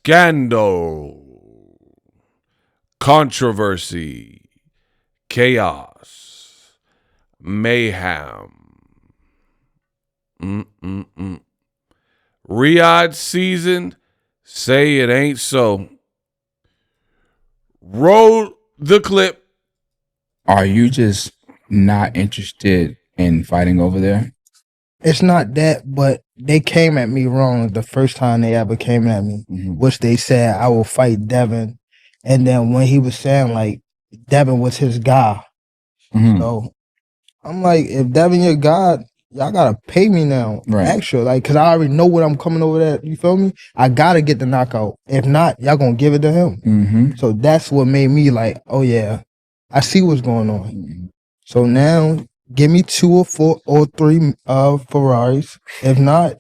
Scandal, controversy, chaos, mayhem. Riyadh season, say it ain't so. Roll the clip. Are you just not interested in fighting over there? It's not that, but they came at me wrong the first time they ever came at me, which they said I will fight Devin. And then when he was saying, like, Devin was his guy. So I'm like, if Devin your guy, y'all gotta pay me now. Right. Extra. Like, cause I already know what I'm coming over there. You feel me? I gotta get the knockout. If not, y'all gonna give it to him. So that's what made me like, oh yeah, I see what's going on. So now give me 2 or 4 or 3 Ferraris. If not,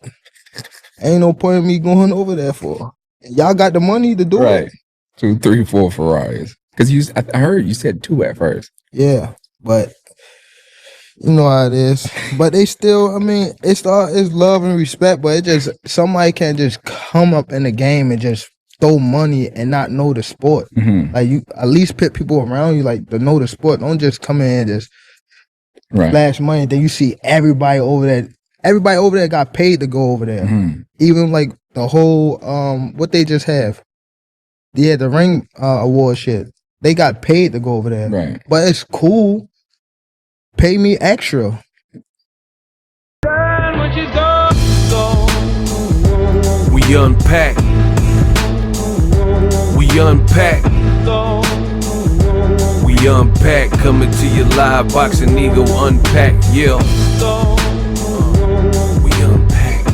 ain't no point in me going over there for. Y'all got the money to do it. 2, 3, 4 Ferraris. Because I heard you said 2 at first. Yeah, but you know how it is. But they still, I mean, it's love and respect, but it just, somebody can't just come up in the game and just throw money and not know the sport. Like, you at least put people around you like to know the sport. Don't just come in and just flash money. Then you see everybody over there. Everybody over there got paid to go over there. Even like the whole what they just have. Yeah, the ring award shit. They got paid to go over there. Right. But it's cool. Pay me extra. We unpack. We unpack. We unpack. Coming to your live boxing ego unpack. Yeah. We unpack.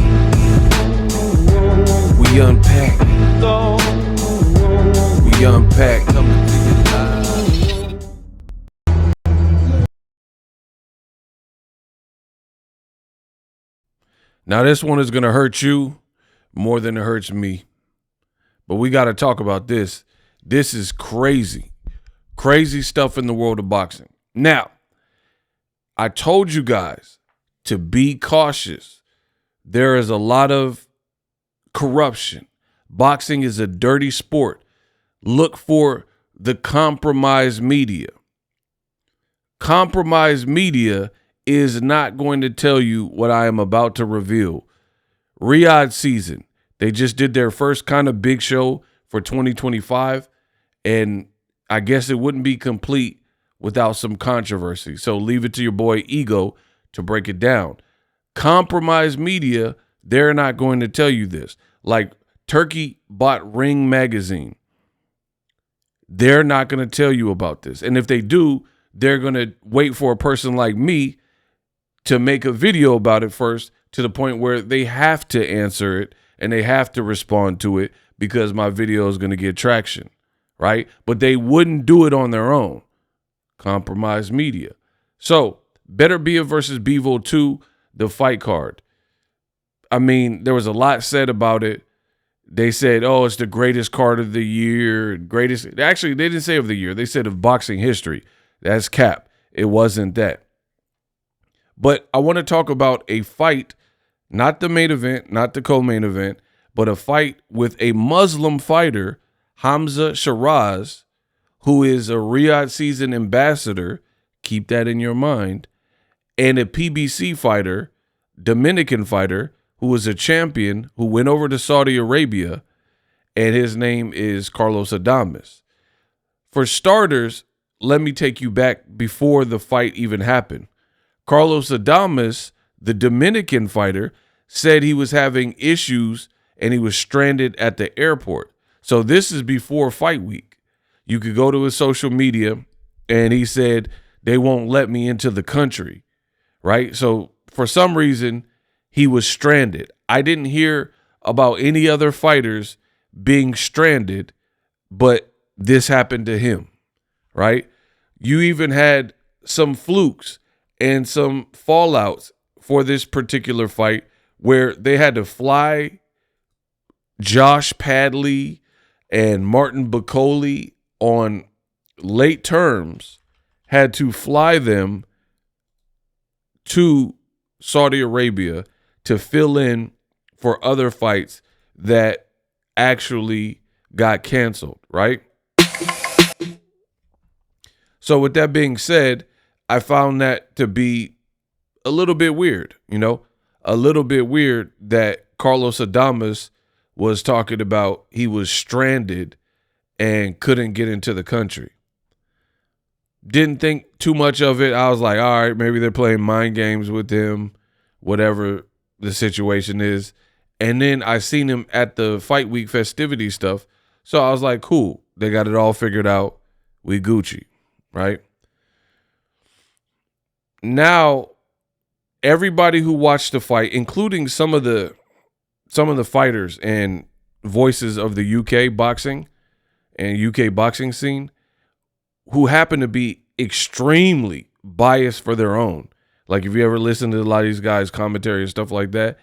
We unpack. We unpack. Coming to your live. Now this one is gonna hurt you more than it hurts me. But we got to talk about this. This is crazy. Crazy stuff in the world of boxing. Now, I told you guys to be cautious. There is a lot of corruption. Boxing is a dirty sport. Look for the compromised media. Compromised media is not going to tell you what I am about to reveal. Riyadh season. They just did their first kind of big show for 2025, and I guess it wouldn't be complete without some controversy. So leave it to your boy Ego to break it down. Compromised media, they're not going to tell you this. Like Turkey bought Ring magazine. They're not going to tell you about this. And if they do, they're going to wait for a person like me to make a video about it first, to the point where they have to answer it and they have to respond to it because my video is going to get traction, right? But they wouldn't do it on their own. Compromised media. So, Better Bia versus Bevo 2, the fight card. I mean, there was a lot said about it. They said, oh, it's the greatest card of the year. Greatest. Actually, they didn't say of the year. They said of boxing history. That's cap. It wasn't that. But I want to talk about a fight, not the main event, not the co-main event, but a fight with a Muslim fighter, Hamza Shiraz, who is a Riyadh season ambassador. Keep that in your mind. And a PBC fighter, Dominican fighter, who was a champion, who went over to Saudi Arabia, and his name is Carlos Adames. For starters, let me take you back before the fight even happened. Carlos Adames, the Dominican fighter, said he was having issues and he was stranded at the airport. So this is before fight week. You could go to his social media and he said, they won't let me into the country, right? So for some reason, he was stranded. I didn't hear about any other fighters being stranded, but this happened to him, right? You even had some flukes and some fallouts for this particular fight where they had to fly Josh Padley and Martin Bacoli on late terms, had to fly them to Saudi Arabia to fill in for other fights that actually got canceled, right? So with that being said, I found that to be a little bit weird, a little bit weird that Carlos Adames was talking about he was stranded and couldn't get into the country. Didn't think too much of it. I was like, all right, maybe they're playing mind games with him, whatever the situation is. And then I seen him at the fight week festivity stuff. So I was like, cool. They got it all figured out. We Gucci, right? Now, everybody who watched the fight, including some of the fighters and voices of the UK boxing and UK boxing scene, who happen to be extremely biased for their own. Like if you ever listen to a lot of these guys' commentary and stuff like that,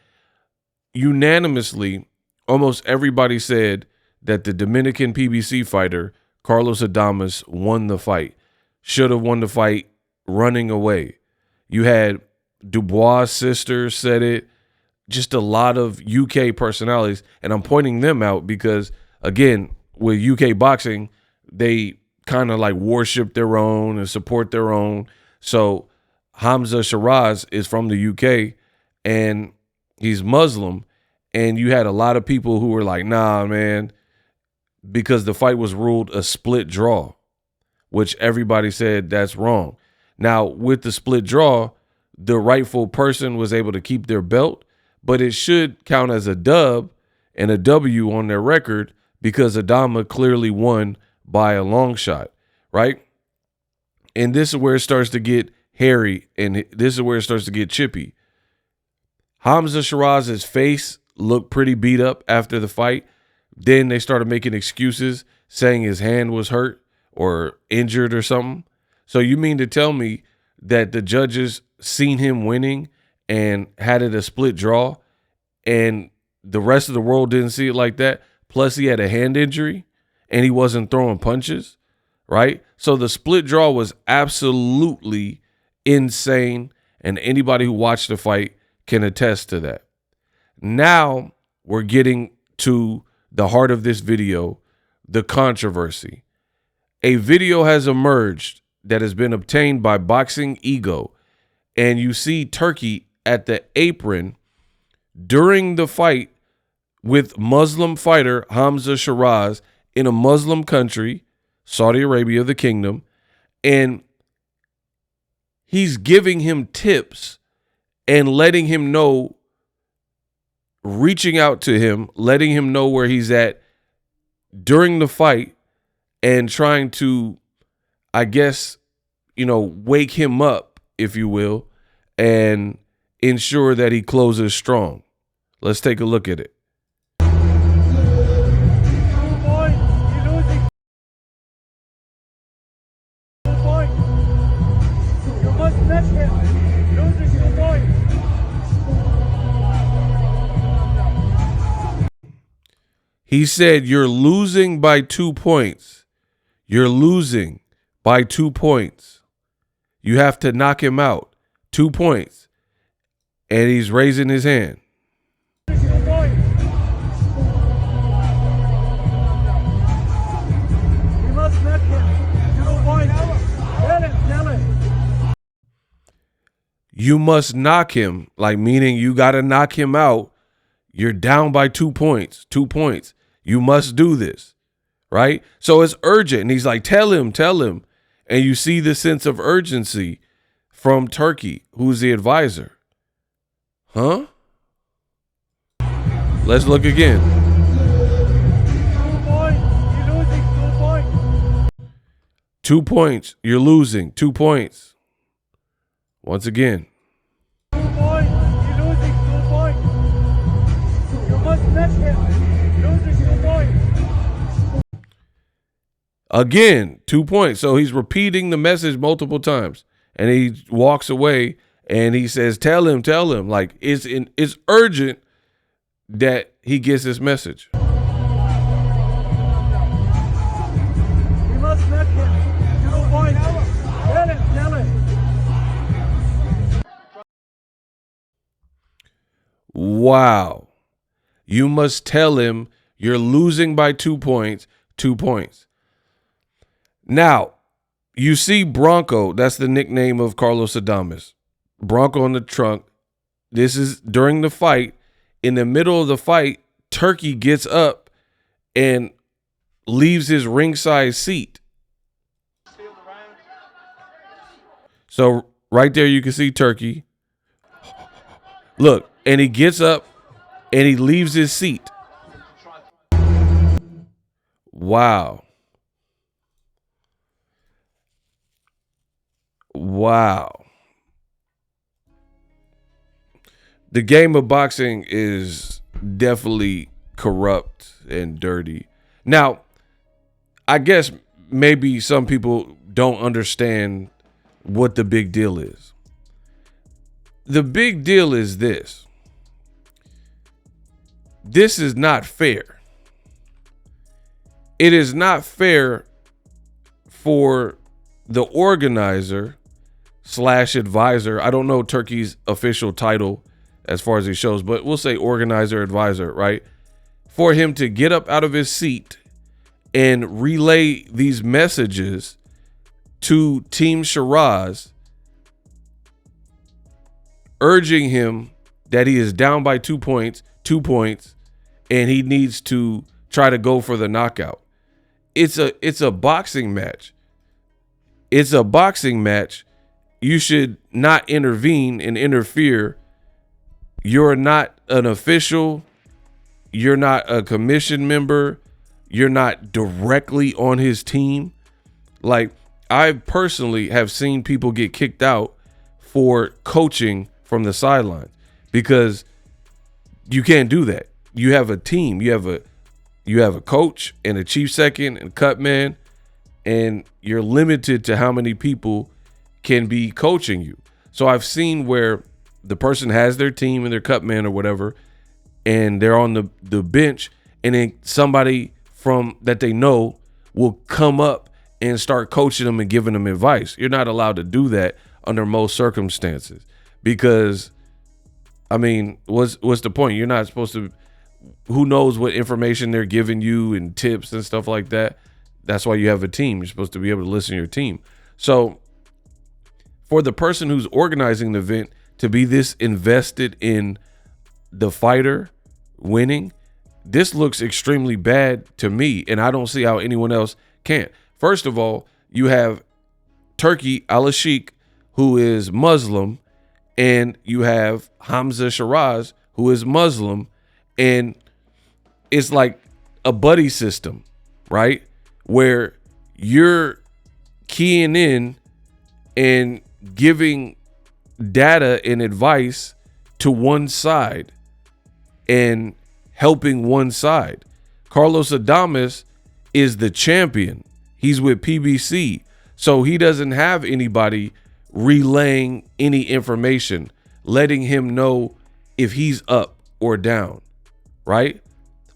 unanimously, almost everybody said that the Dominican PBC fighter, Carlos Adames, won the fight. Should have won the fight running away. You had Dubois' sister said it. Just a lot of UK personalities. And I'm pointing them out because, again, with UK boxing, they kind of like worship their own and support their own. So Hamza Shiraz is from the UK and he's Muslim. And you had a lot of people who were like, nah, man, because the fight was ruled a split draw, which everybody said that's wrong. Now, with the split draw, the rightful person was able to keep their belt, but it should count as a dub and a W on their record because Adama clearly won by a long shot, right? And this is where it starts to get hairy, and this is where it starts to get chippy. Hamza Shiraz's face looked pretty beat up after the fight. Then they started making excuses, saying his hand was hurt or injured or something. So you mean to tell me that the judges seen him winning and had it a split draw and the rest of the world didn't see it like that? Plus he had a hand injury and he wasn't throwing punches, right? So the split draw was absolutely insane, and anybody who watched the fight can attest to that. Now we're getting to the heart of this video, the controversy. A video has emerged that has been obtained by Boxing Ego, and you see Turkey at the apron during the fight with Muslim fighter Hamza Shiraz in a Muslim country, Saudi Arabia, the kingdom, and he's giving him tips and letting him know, reaching out to him, letting him know where he's at during the fight and trying to, I guess, wake him up, if you will, and ensure that he closes strong. Let's take a look at it. He said, you're losing by 2 points. You're losing by 2 points. You have to knock him out. 2 points. And he's raising his hand. You must knock him, like meaning you got to knock him out. You're down by 2 points. 2 points. You must do this, right? So it's urgent. And he's like, tell him. And you see the sense of urgency from Turki, who's the advisor. Huh? Let's look again. 2 points. You're losing. 2 points. Once again. Again, 2 points. So he's repeating the message multiple times. And he walks away and he says, tell him. Like it's urgent that he gets this message. Wow. You must tell him You're losing by 2 points, 2 points. Now, you see Bronco, that's the nickname of Carlos Adames. Bronco on the trunk. This is during the fight. In the middle of the fight, Turki gets up and leaves his ringside seat. So right there you can see Turki. Look, and he gets up and he leaves his seat. Wow. Wow. The game of boxing is definitely corrupt and dirty. Now, I guess maybe some people don't understand what the big deal is. The big deal is this. This is not fair. It is not fair for the organizer / advisor. I don't know Turki's official title as far as he shows, but we'll say organizer, advisor, right? For him to get up out of his seat and relay these messages to Team Shiraz, urging him that he is down by 2 points, and he needs to try to go for the knockout. It's a boxing match. It's a boxing match. You should not intervene and interfere. You're not an official. You're not a commission member. You're not directly on his team. Like, I personally have seen people get kicked out for coaching from the sidelines because you can't do that. You have a team. You have a coach and a chief second and cut man, and you're limited to how many people can be coaching you. So I've seen where the person has their team and their cut man or whatever, and they're on the bench, and then somebody from that they know will come up and start coaching them and giving them advice. You're not allowed to do that under most circumstances because, I mean, what's the point? You're not supposed to. Who knows what information they're giving you and tips and stuff like that. That's why you have a team. You're supposed to be able to listen to your team. So for the person who's organizing the event to be this invested in the fighter winning, this looks extremely bad to me, and I don't see how anyone else can. First of all, you have Turki Al-Sheikh, who is Muslim, and you have Hamza Shiraz, who is Muslim, and it's like a buddy system, right? Where you're keying in and giving data and advice to one side and helping one side. Carlos Adames is the champion. He's with PBC. So he doesn't have anybody relaying any information, letting him know if he's up or down, right?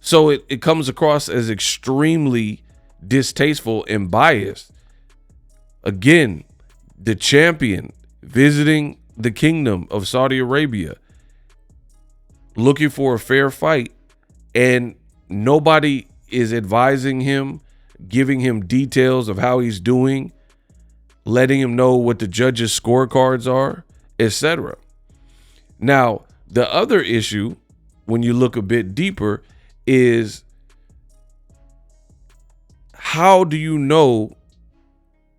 So it comes across as extremely distasteful and biased. Again, the champion visiting the kingdom of Saudi Arabia, looking for a fair fight, and nobody is advising him, giving him details of how he's doing, letting him know what the judges' scorecards are, etc. Now, the other issue, when you look a bit deeper, is how do you know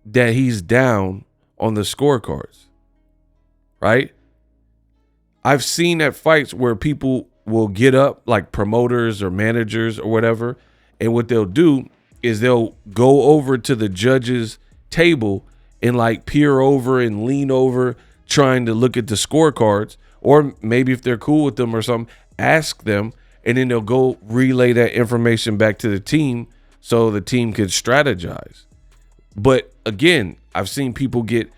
that he's down on the scorecards, right? I've seen at fights where people will get up, like promoters or managers or whatever, and what they'll do is they'll go over to the judge's table and like peer over and lean over trying to look at the scorecards, or maybe if they're cool with them or something, ask them, and then they'll go relay that information back to the team so the team can strategize. But again, I've seen people get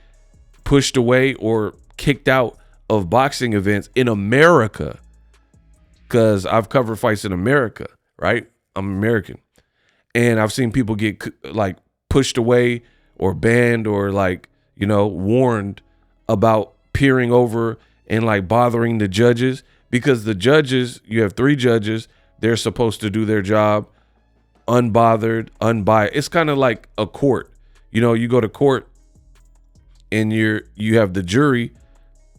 pushed away or kicked out of boxing events in America because I've covered fights in America, right? I'm American. And I've seen people get like pushed away or banned or like, you know, warned about peering over and like bothering the judges, because the judges, you have 3 judges, they're supposed to do their job unbothered, unbiased. It's kind of like a court. You know, you go to court and you have the jury.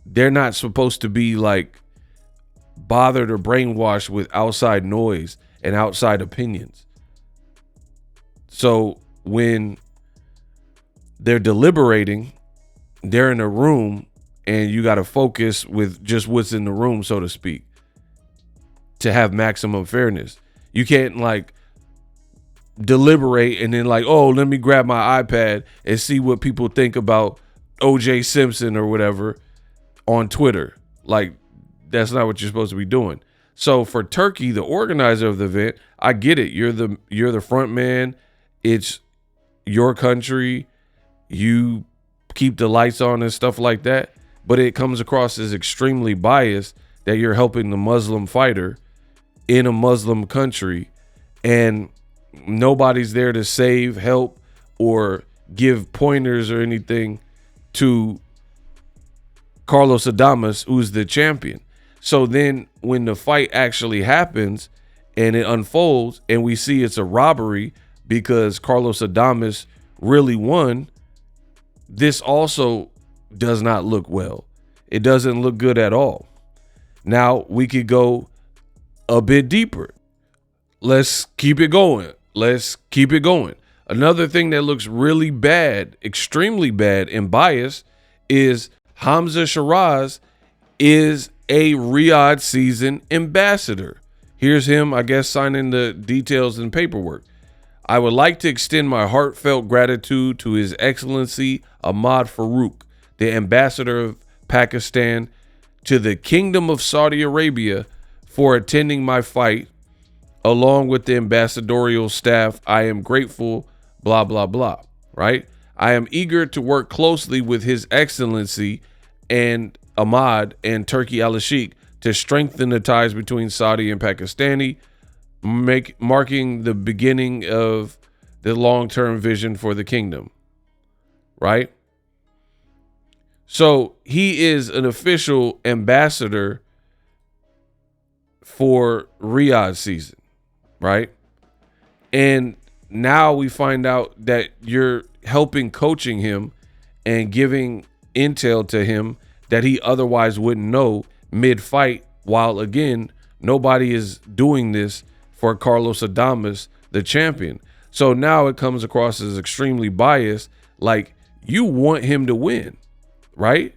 They're not supposed to be like bothered or brainwashed with outside noise and outside opinions. So when they're deliberating, they're in a room and you got to focus with just what's in the room, so to speak, to have maximum fairness. You can't like deliberate and then like, oh, let me grab my iPad and see what people think about OJ Simpson or whatever on Twitter. Like, that's not what you're supposed to be doing. So for Turki, the organizer of the event, I get it. You're the front man. It's your country. You keep the lights on and stuff like that. But it comes across as extremely biased that you're helping the Muslim fighter in a Muslim country, and nobody's there to save, help, or give pointers or anything to Carlos Adames, who's the champion. So then when the fight actually happens and it unfolds and we see it's a robbery because Carlos Adames really won, this also does not look well. It doesn't look good at all. Now we could go a bit deeper. Let's keep it going. Another thing that looks really bad, extremely bad and biased, is Hamza Shiraz is a Riyadh season ambassador. Here's him, I guess, signing the details and paperwork. I would like to extend my heartfelt gratitude to His Excellency Ahmad Farouk, the ambassador of Pakistan to the Kingdom of Saudi Arabia, for attending my fight. Along with the ambassadorial staff, I am grateful, blah, blah, blah, right? I am eager to work closely with His Excellency and Ahmad and Turki Al-Sheikh to strengthen the ties between Saudi and Pakistani, marking the beginning of the long-term vision for the kingdom, right? So he is an official ambassador for Riyadh season, right? And now we find out that you're helping coaching him and giving intel to him that he otherwise wouldn't know mid-fight, while again, nobody is doing this for Carlos Adames, the champion. So now it comes across as extremely biased, like you want him to win, right?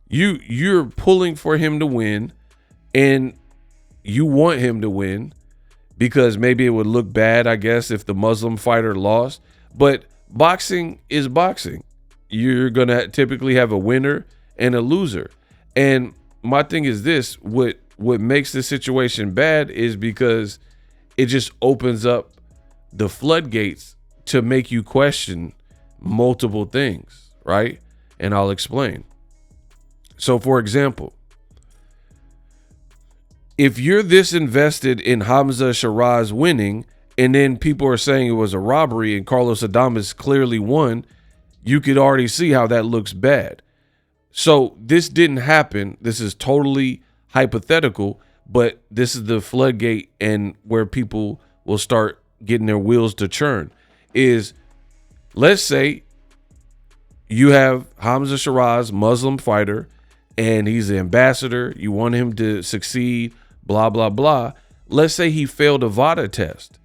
You're pulling for him to win, and you want him to win because maybe it would look bad, I guess, if the Muslim fighter lost. But boxing is boxing. You're going to typically have a winner and a loser. And my thing is this, what makes this situation bad is because it just opens up the floodgates to make you question multiple things, right? And I'll explain. So, for example, if you're this invested in Hamza Shiraz winning, and then people are saying it was a robbery and Carlos Adames clearly won, you could already see how that looks bad. So this didn't happen. This is totally hypothetical, but this is the floodgate and where people will start getting their wheels to churn. Is, let's say you have Hamza Shiraz, Muslim fighter, and he's the ambassador. You want him to succeed, blah, blah, blah. Let's say he failed a VADA test.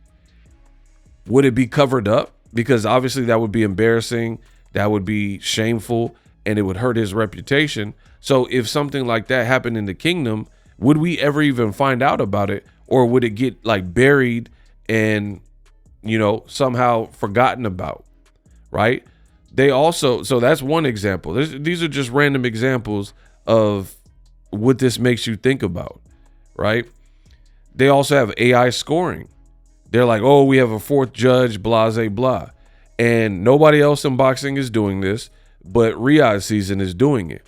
Would it be covered up? Because obviously that would be embarrassing. That would be shameful, and it would hurt his reputation. So if something like that happened in the kingdom, would we ever even find out about it? Or would it get like buried and, you know, somehow forgotten about, right? They also, so that's one example. These are just random examples of what this makes you think about, right? They also have AI scoring. They're like, oh, we have a fourth judge, blah, blah, blah. And nobody else in boxing is doing this, but Riyadh season is doing it.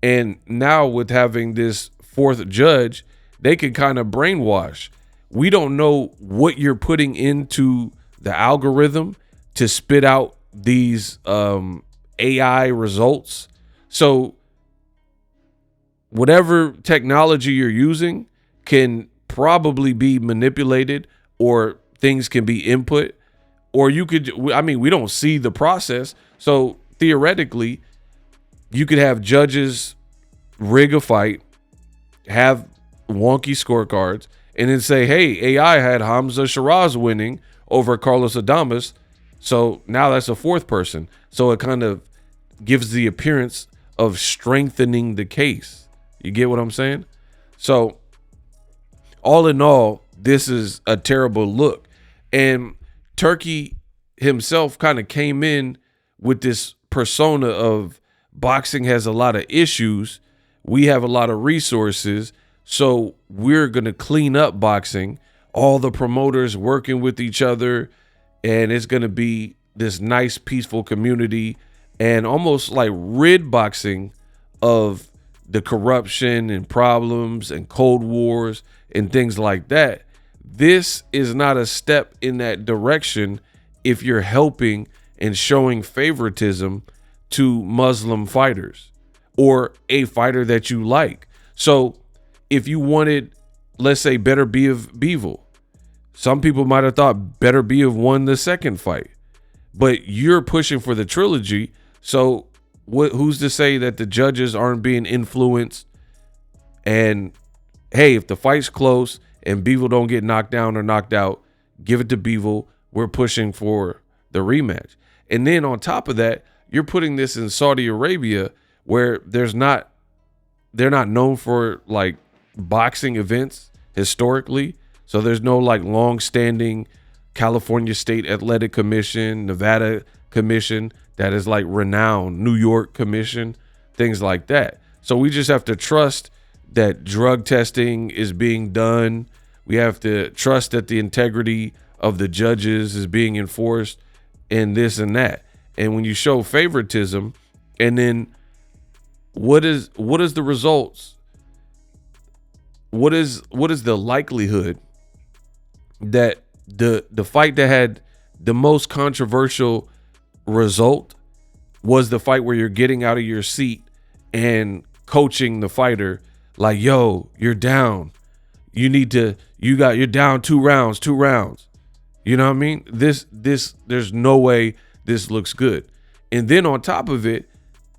And now with having this fourth judge, they can kind of brainwash. We don't know what you're putting into the algorithm to spit out these AI results. So whatever technology you're using can probably be manipulated, or things can be input, or you could, I mean, we don't see the process. So theoretically, you could have judges rig a fight, have wonky scorecards, and then say, hey, AI had Hamza Shiraz winning over Carlos Adames. So now that's a fourth person. So it kind of gives the appearance of strengthening the case. You get what I'm saying? So all in all, this is a terrible look. And Turki himself kind of came in with this persona of boxing has a lot of issues. We have a lot of resources. So we're going to clean up boxing, all the promoters working with each other. And it's going to be this nice, peaceful community, and almost like rid boxing of the corruption and problems and cold wars and things like that. This is not a step in that direction if you're helping and showing favoritism to Muslim fighters or a fighter that you like. So if you wanted, let's say, Better Bivol, some people might have thought Better Bivol won the second fight, but you're pushing for the trilogy. So who's to say that the judges aren't being influenced? And hey, if the fight's close and Bivol don't get knocked down or knocked out, give it to Bivol. We're pushing for the rematch. And then on top of that, you're putting this in Saudi Arabia, where they're not known for like boxing events historically. So there's no like long-standing California State Athletic Commission, Nevada Commission that is like renowned, New York Commission, things like that. So we just have to trust that drug testing is being done. We have to trust that the integrity of the judges is being enforced, and this and that. And when you show favoritism, and then what is the results? What is the likelihood that the fight that had the most controversial result was the fight where you're getting out of your seat and coaching the fighter like, yo, you're down. You're down 2 rounds. You know what I mean? This there's no way this looks good. And then on top of it,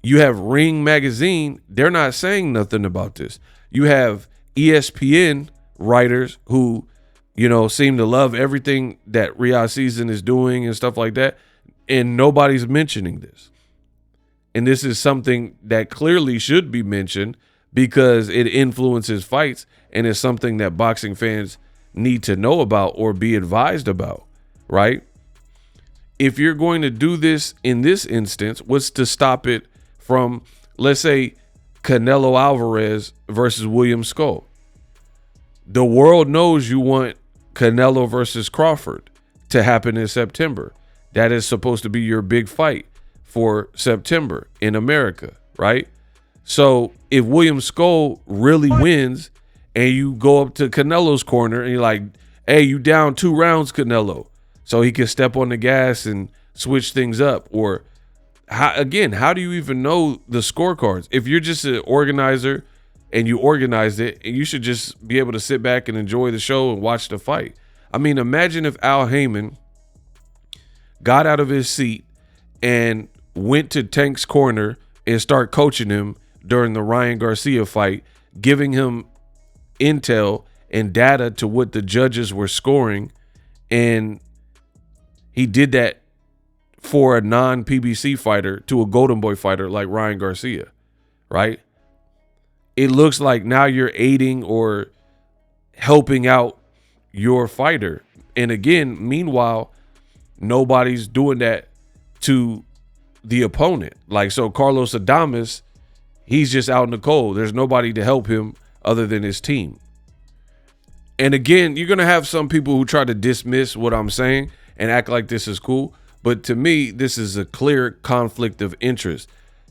you have Ring Magazine. They're not saying nothing about this. You have ESPN writers who, seem to love everything that Riyadh Season is doing and stuff like that. And nobody's mentioning this. And this is something that clearly should be mentioned because it influences fights, and it's something that boxing fans need to know about or be advised about, right? If you're going to do this in this instance, what's to stop it from, let's say, Canelo Alvarez versus William Skull? The world knows you want Canelo versus Crawford to happen in September. That is supposed to be your big fight for September in America, right? So if William Skull really wins and you go up to Canelo's corner and you're like, hey, you down 2 rounds, Canelo, so he can step on the gas and switch things up. Or how do you even know the scorecards? If you're just an organizer and you organized it, and you should just be able to sit back and enjoy the show and watch the fight. I mean, imagine if Al Heyman got out of his seat and went to Tank's corner and start coaching him during the Ryan Garcia fight, giving him intel and data to what the judges were scoring. And he did that for a non-PBC fighter to a Golden Boy fighter like Ryan Garcia, right? It looks like now you're aiding or helping out your fighter. And again, meanwhile, nobody's doing that to the opponent. Like, so Carlos Adames, he's just out in the cold. There's nobody to help him other than his team. And again, you're going to have some people who try to dismiss what I'm saying and act like this is cool. But to me, this is a clear conflict of interest.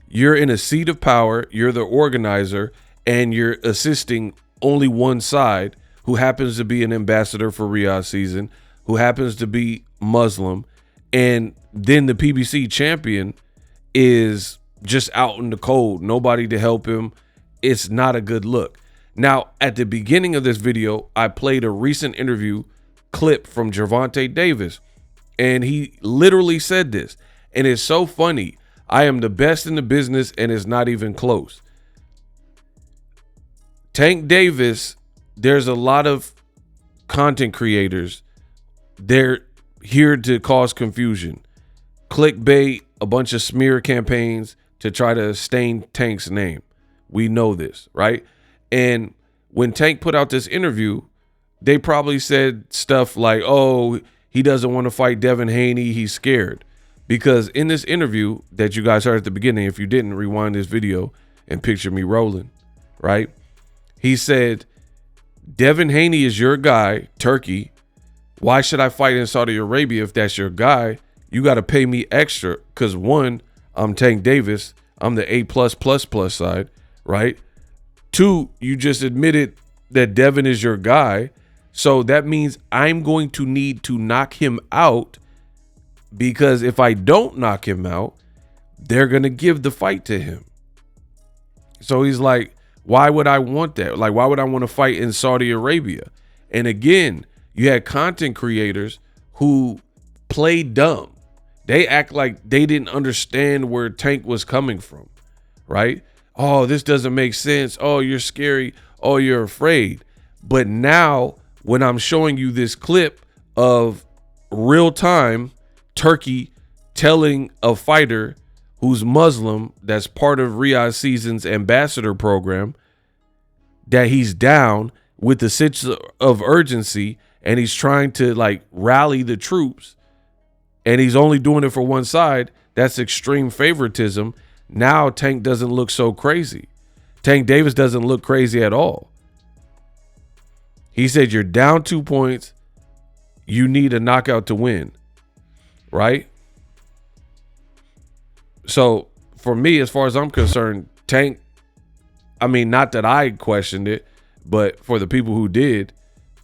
You're in a seat of power. You're the organizer, and you're assisting only one side, who happens to be an ambassador for Riyadh Season, who happens to be Muslim. And then the PBC champion is just out in the cold. Nobody to help him. It's not a good look. Now, at the beginning of this video, I played a recent interview clip from Gervonta Davis, and he literally said this, and it's so funny. I am the best in the business, and it's not even close. Tank Davis, there's a lot of content creators. They're here to cause confusion, clickbait, a bunch of smear campaigns to try to stain Tank's name. We know this, right? And when Tank put out this interview, they probably said stuff like, oh, he doesn't want to fight Devin Haney. He's scared. Because in this interview that you guys heard at the beginning, if you didn't, rewind this video and picture me rolling, right? He said, Devin Haney is your guy, Turkey. Why should I fight in Saudi Arabia if that's your guy? You got to pay me extra because, one, I'm Tank Davis. I'm the A+++ side, right? Two, you just admitted that Devin is your guy. So that means I'm going to need to knock him out, because if I don't knock him out, they're going to give the fight to him. So he's like, why would I want that? Like, why would I want to fight in Saudi Arabia? And again, you had content creators who play dumb. They act like they didn't understand where Tank was coming from, right? Oh, this doesn't make sense. Oh, you're scary. Oh, you're afraid. But now when I'm showing you this clip of real time Turkey telling a fighter who's Muslim, that's part of Riyadh Season's ambassador program, that he's down with the sense of urgency and he's trying to like rally the troops, and he's only doing it for one side, that's extreme favoritism. Now Tank doesn't look so crazy. Tank Davis doesn't look crazy at all. He said, you're down 2 points. You need a knockout to win, right? So for me, as far as I'm concerned, Tank, I mean, not that I questioned it, but for the people who did,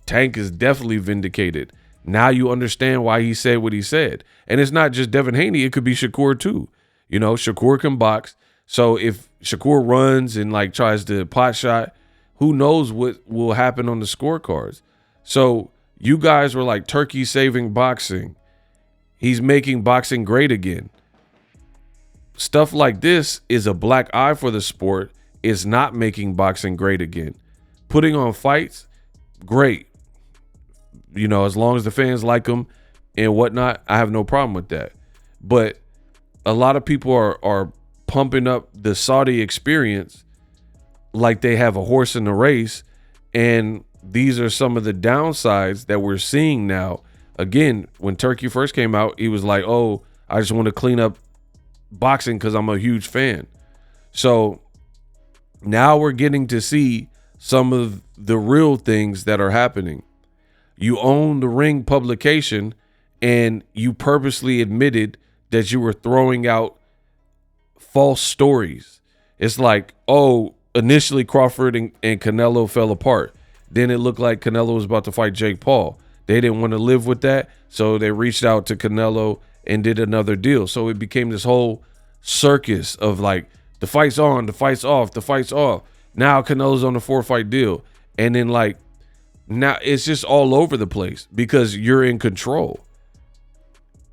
Tank is definitely vindicated. Now you understand why he said what he said. And it's not just Devin Haney. It could be Shakur too. You know, Shakur can box. So if Shakur runs and like tries to pot shot, who knows what will happen on the scorecards. So you guys were like, Turkey saving boxing. He's making boxing great again. Stuff like this is a black eye for the sport. It's not making boxing great again. Putting on fights, great. You know, as long as the fans like them and whatnot, I have no problem with that. But a lot of people are pumping up the Saudi experience like they have a horse in the race. And these are some of the downsides that we're seeing now. Again, when Turkey first came out, he was like, oh, I just want to clean up boxing because I'm a huge fan. So now we're getting to see some of the real things that are happening. You own the Ring publication, and you purposely admitted that you were throwing out false stories. It's like, oh, initially Crawford and Canelo fell apart. Then it looked like Canelo was about to fight Jake Paul. They didn't want to live with that, so they reached out to Canelo and did another deal. So it became this whole circus of like, the fight's on, the fight's off, the fight's off. Now Canelo's on the 4-fight deal. And then like, now it's just all over the place because you're in control.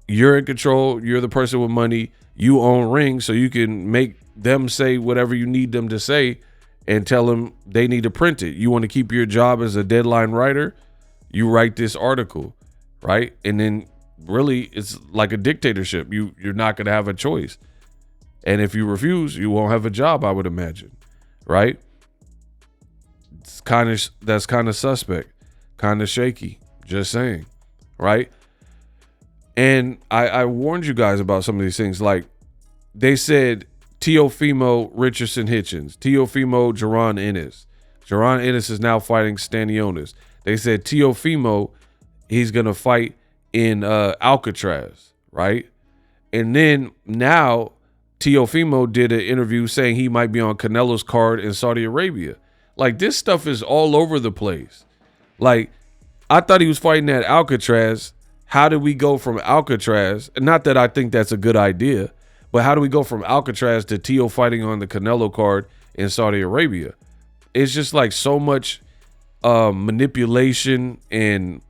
You're in control. You're the person with money. You own Ring, so you can make them say whatever you need them to say and tell them they need to print it. You want to keep your job as a deadline writer? You write this article, right? And then really it's like a dictatorship. You're not going to have a choice. And if you refuse, you won't have a job, I would imagine, right? That's kind of suspect, kind of shaky, just saying, right? And I warned you guys about some of these things. Like they said, Teofimo Richardson Hitchens, Teofimo Jaron Ennis. Jaron Ennis is now fighting Stanionis. They said Teofimo, he's going to fight in Alcatraz, right? And then now Teofimo did an interview saying he might be on Canelo's card in Saudi Arabia. Like, this stuff is all over the place. Like, I thought he was fighting at Alcatraz. How did we go from Alcatraz? Not that I think that's a good idea, but how do we go from Alcatraz to Teo fighting on the Canelo card in Saudi Arabia? it's just like so much manipulation and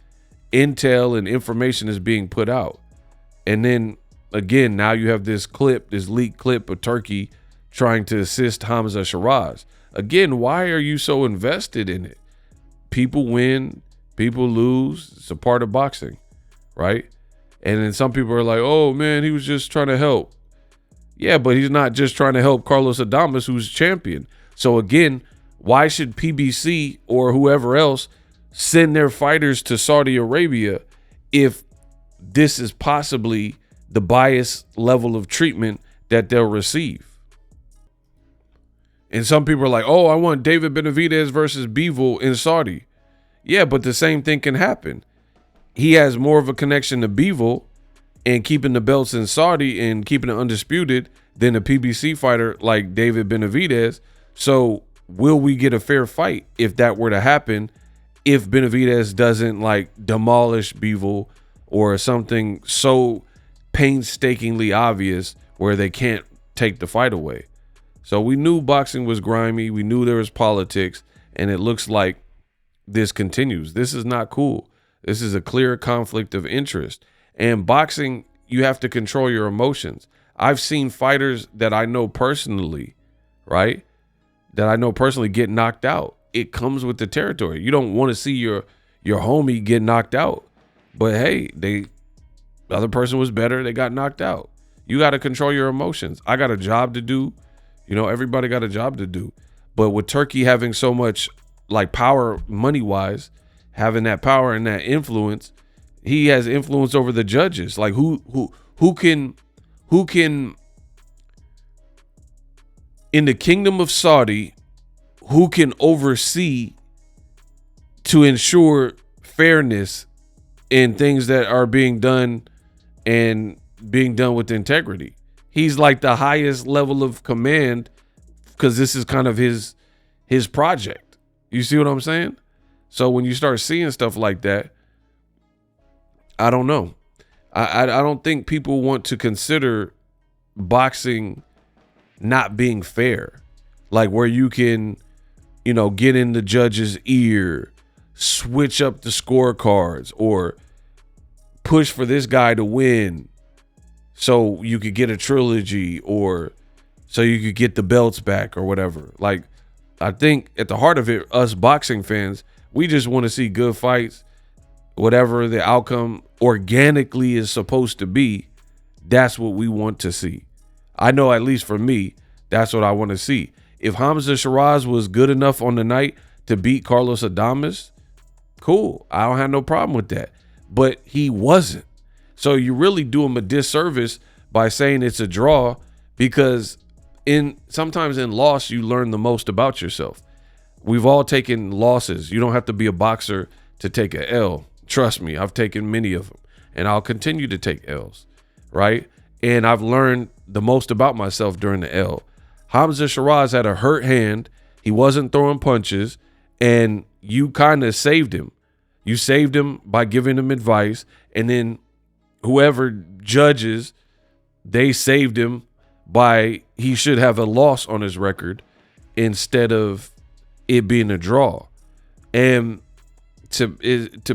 intel and information is being put out. And then again, now you have this leaked clip of Turki trying to assist Hamza Shiraz. Again, why are you so invested in it? People win, people lose. It's a part of boxing, right? And then some people are like, oh man, he was just trying to help. Yeah, but he's not just trying to help Carlos Adames, who's champion. So again, why should PBC or whoever else send their fighters to Saudi Arabia if this is possibly the biased level of treatment that they'll receive? And some people are like, oh, I want David Benavidez versus Bivol in Saudi. Yeah, but the same thing can happen. He has more of a connection to Bivol and keeping the belts in Saudi and keeping it undisputed than a PBC fighter like David Benavidez. So will we get a fair fight if that were to happen, if Benavidez doesn't like demolish Bivol or something so painstakingly obvious where they can't take the fight away? So we knew boxing was grimy. We knew there was politics, and it looks like this continues. This is not cool. This is a clear conflict of interest. And boxing, you have to control your emotions. I've seen fighters that I know personally, right? That I know personally get knocked out. It comes with the territory. You don't want to see your homie get knocked out. But hey, the other person was better. They got knocked out. You got to control your emotions. I got a job to do. You know, everybody got a job to do. But with Turki having so much like power money-wise, having that power and that influence, he has influence over the judges. Like who can in the kingdom of Saudi, who can oversee to ensure fairness in things that are being done and being done with integrity? He's like the highest level of command because this is kind of his project. You see what I'm saying? So when you start seeing stuff like that, I don't know. I don't think people want to consider boxing not being fair. Like where you can, you know, get in the judge's ear, switch up the scorecards, or push for this guy to win so you could get a trilogy or so you could get the belts back or whatever. Like, I think at the heart of it, us boxing fans, we just want to see good fights. Whatever the outcome organically is supposed to be, that's what we want to see. I know, at least for me, that's what I want to see. If Hamza Shiraz was good enough on the night to beat Carlos Adames, cool. I don't have no problem with that. But he wasn't. So you really do him a disservice by saying it's a draw, because sometimes in loss, you learn the most about yourself. We've all taken losses. You don't have to be a boxer to take an L. Trust me, I've taken many of them, and I'll continue to take L's, right? And I've learned the most about myself during the L. Hamza Shiraz had a hurt hand. He wasn't throwing punches, and you kind of saved him. You saved him by giving him advice, and then whoever judges, they saved him by he should have a loss on his record instead of it being a draw. And to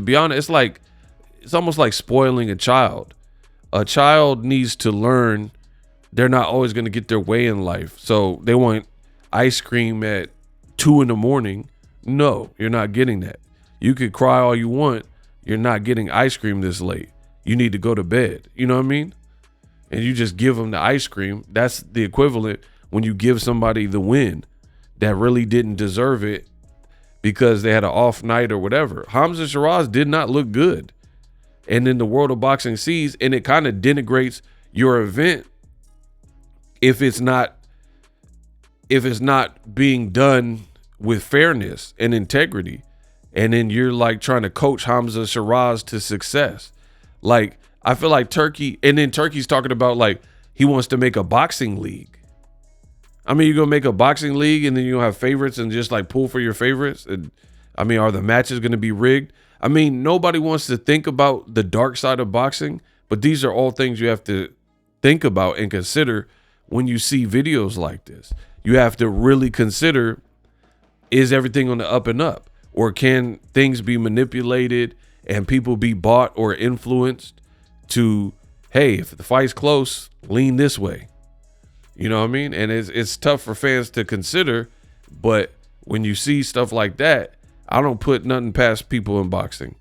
be honest, it's almost like spoiling a child. A child needs to learn they're not always going to get their way in life. So they want ice cream at 2 a.m. No, you're not getting that. You could cry all you want. You're not getting ice cream this late. You need to go to bed. You know what I mean? And you just give them the ice cream. That's the equivalent when you give somebody the win that really didn't deserve it because they had an off night or whatever. Hamza Shiraz did not look good. And then the world of boxing sees, and it kind of denigrates your event if it's not being done with fairness and integrity. And then you're like trying to coach Hamza Shiraz to success. Like, I feel like Turki, and then Turki's talking about like he wants to make a boxing league. I mean, you're going to make a boxing league and then you'll have favorites and just like pull for your favorites. And I mean, are the matches going to be rigged? I mean, nobody wants to think about the dark side of boxing, but these are all things you have to think about and consider when you see videos like this. You have to really consider is everything on the up and up? Or can things be manipulated and people be bought or influenced to, hey, if the fight's close, lean this way? You know what I mean? And it's tough for fans to consider, but when you see stuff like that, I don't put nothing past people in boxing.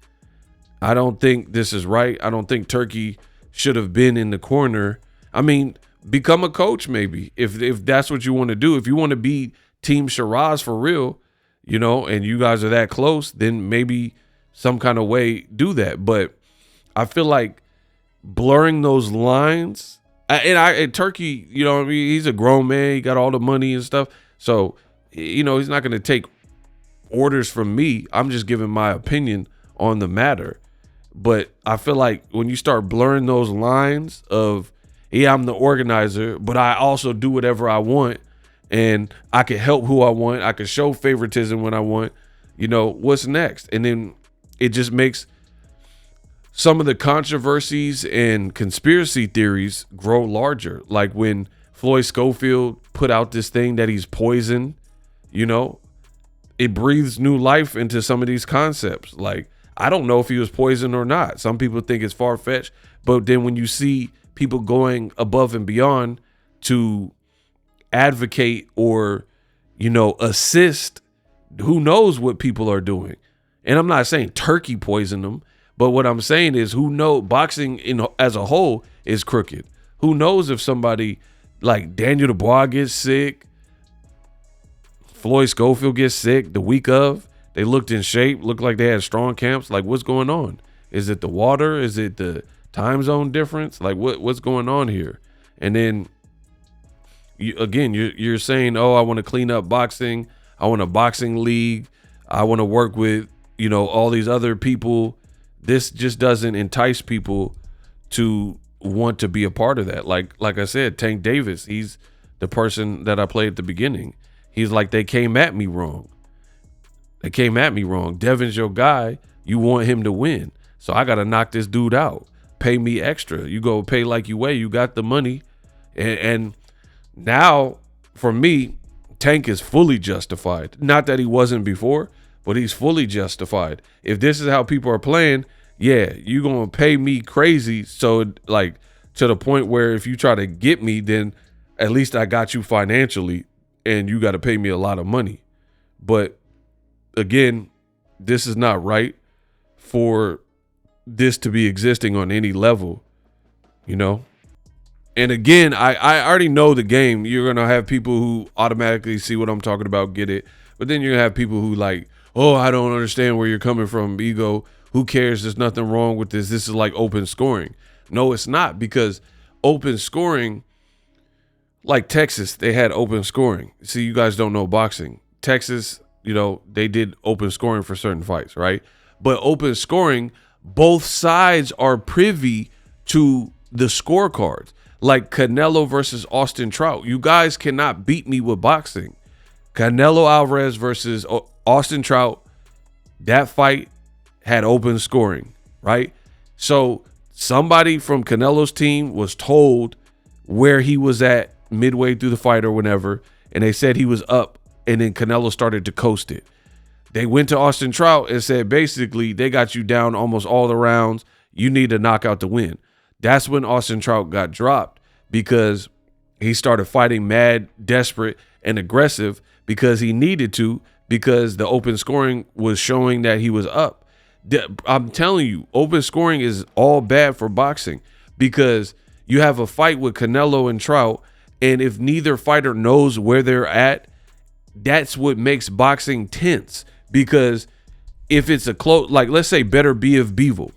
I don't think this is right. I don't think Turki should have been in the corner. I mean, become a coach maybe if that's what you want to do. If you want to be Team Shiraz for real, you know, and you guys are that close, then maybe some kind of way do that. But I feel like blurring those lines, and Turki, you know what I mean, he's a grown man, he got all the money and stuff. So, you know, he's not going to take orders from me. I'm just giving my opinion on the matter. But I feel like when you start blurring those lines of, yeah, I'm the organizer, but I also do whatever I want, and I can help who I want, I can show favoritism when I want, you know, what's next? And then it just makes some of the controversies and conspiracy theories grow larger. Like when Floyd Schofield put out this thing that he's poisoned, you know, it breathes new life into some of these concepts. Like, I don't know if he was poisoned or not. Some people think it's far-fetched, but then when you see people going above and beyond to advocate or, you know, assist, who knows what people are doing. And I'm not saying Turki poisoned them, but what I'm saying is who knows, boxing as a whole is crooked. Who knows if somebody like Daniel Dubois gets sick, Floyd Schofield gets sick the week of, they looked in shape, looked like they had strong camps. Like, what's going on? Is it the water? Is it the time zone difference? Like, what's going on here? And then, you're saying, oh, I want to clean up boxing. I want a boxing league. I want to work with, you know, all these other people. This just doesn't entice people to want to be a part of that. Like I said, Tank Davis, he's the person that I played at the beginning. He's like, they came at me wrong. They came at me wrong. Devin's your guy. You want him to win. So I got to knock this dude out. Pay me extra. You go pay like you weigh. You got the money. And now, for me, Tank is fully justified. Not that he wasn't before, but he's fully justified. If this is how people are playing, yeah, you're going to pay me crazy. So, like, to the point where if you try to get me, then at least I got you financially, and you got to pay me a lot of money. But again, this is not right for this to be existing on any level, you know? And again, I already know the game. You're going to have people who automatically see what I'm talking about, get it. But then you're going to have people who like, oh, I don't understand where you're coming from, ego. Who cares? There's nothing wrong with this. This is like open scoring. No, it's not, because open scoring, like Texas, they had open scoring. See, you guys don't know boxing. Texas, you know, they did open scoring for certain fights, right? But open scoring, both sides are privy to the scorecards. Like Canelo versus Austin Trout. You guys cannot beat me with boxing. Canelo Alvarez versus Austin Trout, that fight had open scoring, right? So somebody from Canelo's team was told where he was at midway through the fight or whenever, and they said he was up, and then Canelo started to coast it. They went to Austin Trout and said, basically, they got you down almost all the rounds. You need to knock out to win. That's when Austin Trout got dropped, because he started fighting mad, desperate, and aggressive because he needed to, because the open scoring was showing that he was up. I'm telling you, open scoring is all bad for boxing, because you have a fight with Canelo and Trout, and if neither fighter knows where they're at, that's what makes boxing tense. Because if it's a close, like let's say Better Be of Beevil,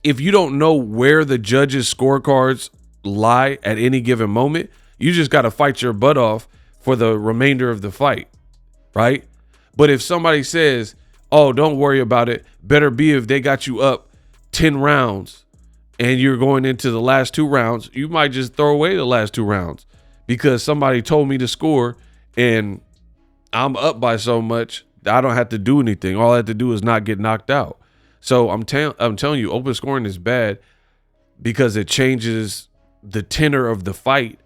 if you don't know where the judges' scorecards lie at any given moment, you just got to fight your butt off for the remainder of the fight, right? But if somebody says, oh, don't worry about it, Better Be if they got you up 10 rounds and you're going into the last 2 rounds, you might just throw away the last 2 rounds because somebody told me to score and I'm up by so much, I don't have to do anything. All I have to do is not get knocked out. So I'm telling you, open scoring is bad because it changes the tenor of the fight.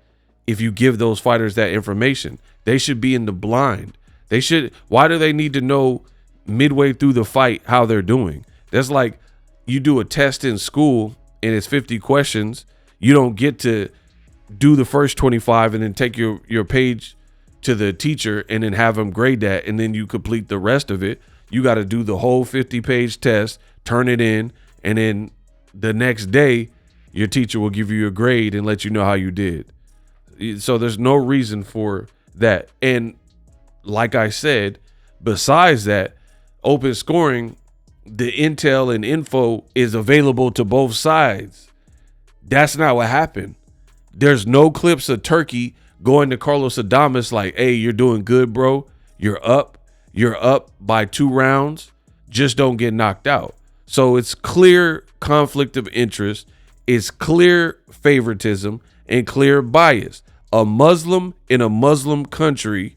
If you give those fighters that information, they should be in the blind. They should. Why do they need to know midway through the fight how they're doing? That's like you do a test in school and it's 50 questions. You don't get to do the first 25 and then take your page to the teacher and then have them grade that, and then you complete the rest of it. You got to do the whole 50-page test, turn it in, and then the next day your teacher will give you a grade and let you know how you did. So there's no reason for that. And like I said, besides that, open scoring, the intel and info is available to both sides. That's not what happened. There's no clips of Turki going to Carlos Adames like, hey, you're doing good, bro. You're up by 2 rounds. Just don't get knocked out. So it's clear conflict of interest. It's clear favoritism and clear bias. A Muslim in a Muslim country,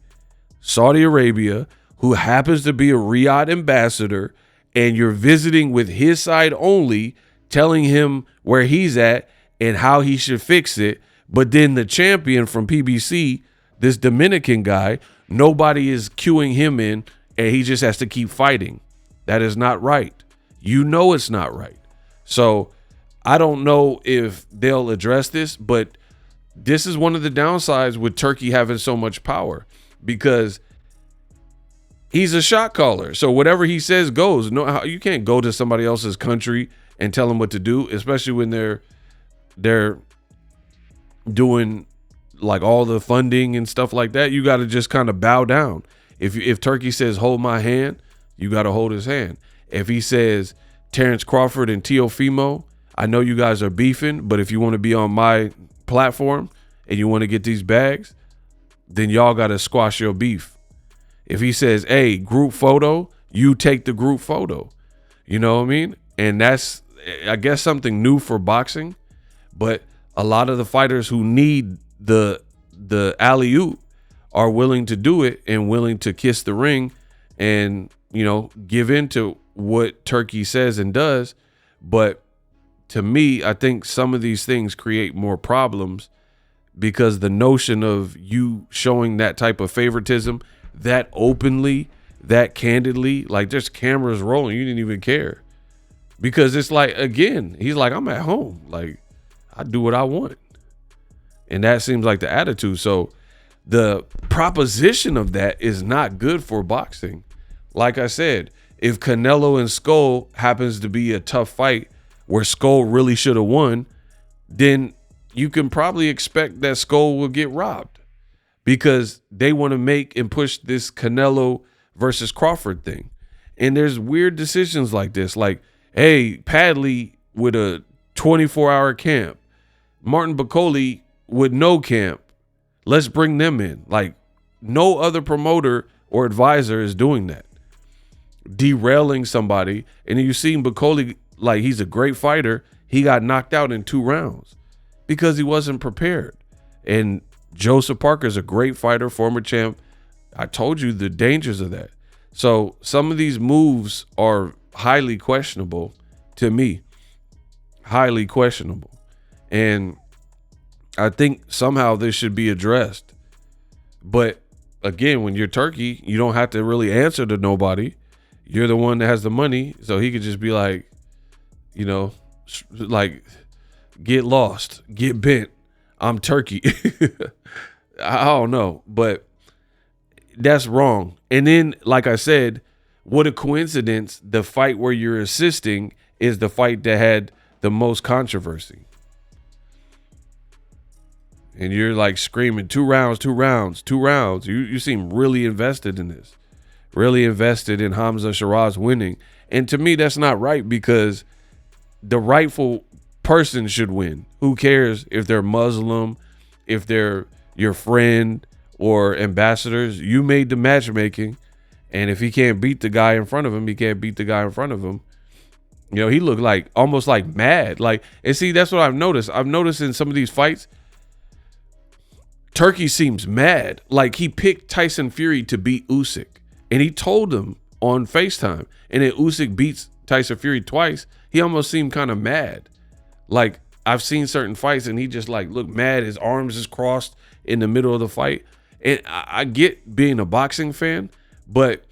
Saudi Arabia, who happens to be a Riyadh ambassador, and you're visiting with his side only, telling him where he's at and how he should fix it. But then the champion from PBC, this Dominican guy, nobody is cueing him in, and he just has to keep fighting. That is not right. You know it's not right. So I don't know if they'll address this, but this is one of the downsides with Turki having so much power, because he's a shot caller. So whatever he says goes. No, you can't go to somebody else's country and tell them what to do, especially when they're doing like all the funding and stuff like that. You got to just kind of bow down. If Turki says hold my hand, you got to hold his hand. If he says Terrence Crawford and Teofimo, I know you guys are beefing, but if you want to be on my platform and you want to get these bags, then y'all got to squash your beef. If he says, hey, group photo, you take the group photo. You know what I mean? And that's, I guess, something new for boxing. But a lot of the fighters who need the alley-oop are willing to do it and willing to kiss the ring and, you know, give in to what Turki says and does. But to me, I think some of these things create more problems, because the notion of you showing that type of favoritism that openly, that candidly, like there's cameras rolling, you didn't even care. Because it's like, again, he's like, I'm at home. Like, I do what I want. And that seems like the attitude. So the proposition of that is not good for boxing. Like I said, if Canelo and Skull happens to be a tough fight where Skull really should have won, then you can probably expect that Skull will get robbed, because they want to make and push this Canelo versus Crawford thing. And there's weird decisions like this, like, hey, Padley with a 24-hour camp, Martin Bacoli with no camp, let's bring them in. Like, no other promoter or advisor is doing that, derailing somebody. And then you see Bacoli, like, he's a great fighter, he got knocked out in 2 rounds because he wasn't prepared. And Joseph Parker's a great fighter, former champ. I told you the dangers of that. So some of these moves are highly questionable to me. Highly questionable. And I think somehow this should be addressed. But again, when you're Turki, you don't have to really answer to nobody. You're the one that has the money. So he could just be like, you know, like, get lost, get bent. I'm Turki. I don't know, but that's wrong. And then, like I said, what a coincidence. The fight where you're assisting is the fight that had the most controversy. And you're like screaming 2 rounds, 2 rounds, 2 rounds. You seem really invested in this, really invested in Hamza Shiraz winning. And to me, that's not right, because the rightful person should win. Who cares if they're Muslim, if they're your friend or ambassadors? You made the matchmaking, and if he can't beat the guy in front of him, he can't beat the guy in front of him. You know, he looked like almost like mad. Like, and see, that's what I've noticed. I've noticed in some of these fights, Turki seems mad. Like, he picked Tyson Fury to beat Usyk, and he told him on FaceTime, and then Usyk beats Tyson Fury twice. He almost seemed kind of mad. Like, I've seen certain fights and he just like looked mad. His arms is crossed in the middle of the fight. And I get being a boxing fan, But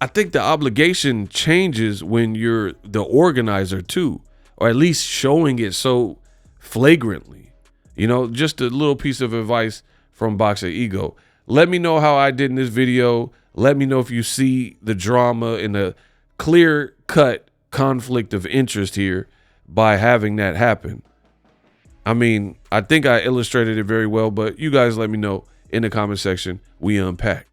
I think the obligation changes when you're the organizer too, or at least showing it so flagrantly. You know, just a little piece of advice from Boxer Ego. Let me know how I did in this video. Let me know if you see the drama and the clear cut conflict of interest here by having that happen. I mean, I think I illustrated it very well, but you guys let me know in the comment section. We unpack.